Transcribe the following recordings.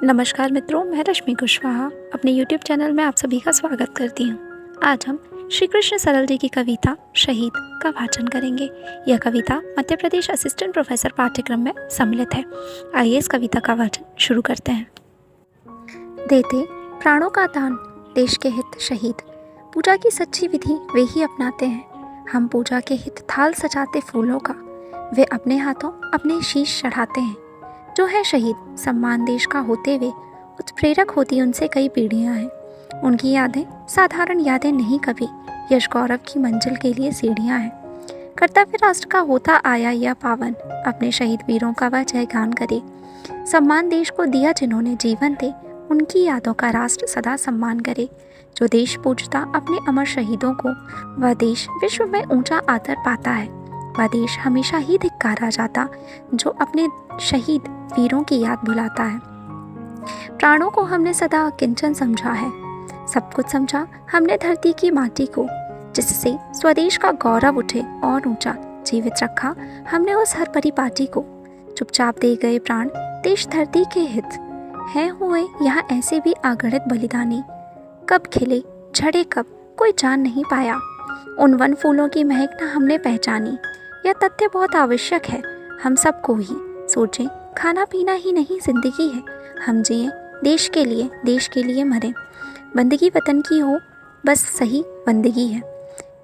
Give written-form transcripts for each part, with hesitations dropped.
नमस्कार मित्रों, मैं रश्मि कुशवाहा अपने YouTube चैनल में आप सभी का स्वागत करती हूँ। आज हम श्री कृष्ण सरल जी की कविता शहीद का वाचन करेंगे। यह कविता मध्य प्रदेश असिस्टेंट प्रोफेसर पाठ्यक्रम में सम्मिलित है। आइए इस कविता का वाचन शुरू करते हैं। देते प्राणों का दान देश के हित शहीद, पूजा की सच्ची विधि वे ही अपनाते हैं। हम पूजा के हित थाल सजाते फूलों का, वे अपने हाथों अपने शीश चढ़ाते हैं। जो है शहीद सम्मान देश का होते हुए, उत्प्रेरक होती उनसे कई पीढ़ियां हैं। उनकी यादें साधारण यादें नहीं, कभी यश गौरव की मंजिल के लिए सीढ़ियां हैं। कर्तव्य राष्ट्र का होता आया यह पावन, अपने शहीद वीरों का वह जयगान करे। सम्मान देश को दिया जिन्होंने जीवन दे, उनकी यादों का राष्ट्र सदा सम्मान करे। जो देश पूजता अपने अमर शहीदों को, वह देश विश्व में ऊंचा आदर पाता है। वह देश हमेशा ही धिक्कारा जाता जो अपने शहीद वीरों की याद भुलाता है। प्राणों को हमने सदा किंचन समझा है, सब कुछ समझा हमने धरती की माटी को, जिससे स्वदेश का गौरव उठे और ऊंचा जीवित रखा हमने उस हर परिपाटी को। चुपचाप दे गए प्राण देश धरती के हित, हैं हुए यहाँ ऐसे भी अगणित बलिदानी। कब खिले झड़े कब कोई जान नहीं पाया, उन वन फूलों की महक न हमने पहचानी। यह तथ्य बहुत आवश्यक है हम सबको ही सोचें, खाना पीना ही नहीं जिंदगी है। हम जिए देश के लिए मरें। बंदगी वतन की हो बस सही बंदगी है।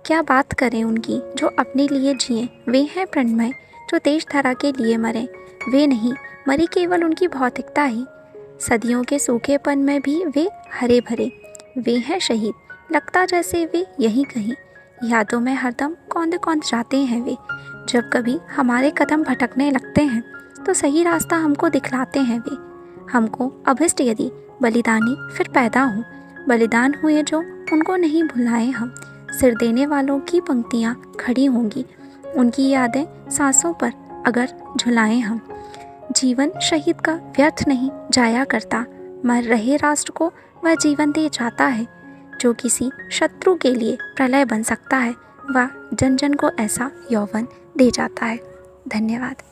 क्या बात करें उनकी जो अपने लिए जिए, वे हैं प्रणमय जो देश धरा के लिए मरे। वे नहीं मरी केवल उनकी भौतिकता ही, सदियों के सूखेपन में भी वे हरे भरे। वे हैं शहीद लगता जैसे वे यहीं कहीं, यादों में हरदम कौंध कौंध जाते हैं वे। जब कभी हमारे कदम भटकने लगते हैं तो सही रास्ता हमको दिखलाते हैं वे। हमको अभिष्ट यदि बलिदानी फिर पैदा हो, बलिदान हुए जो उनको नहीं भुलाए हम। सिर देने वालों की पंक्तियाँ खड़ी होंगी, उनकी यादें सांसों पर अगर झुलाएं हम। जीवन शहीद का व्यर्थ नहीं जाया करता, मर रहे राष्ट्र को वह जीवन दे जाता है। जो किसी शत्रु के लिए प्रलय बन सकता है, वह जन जन को ऐसा यौवन दे जाता है। धन्यवाद।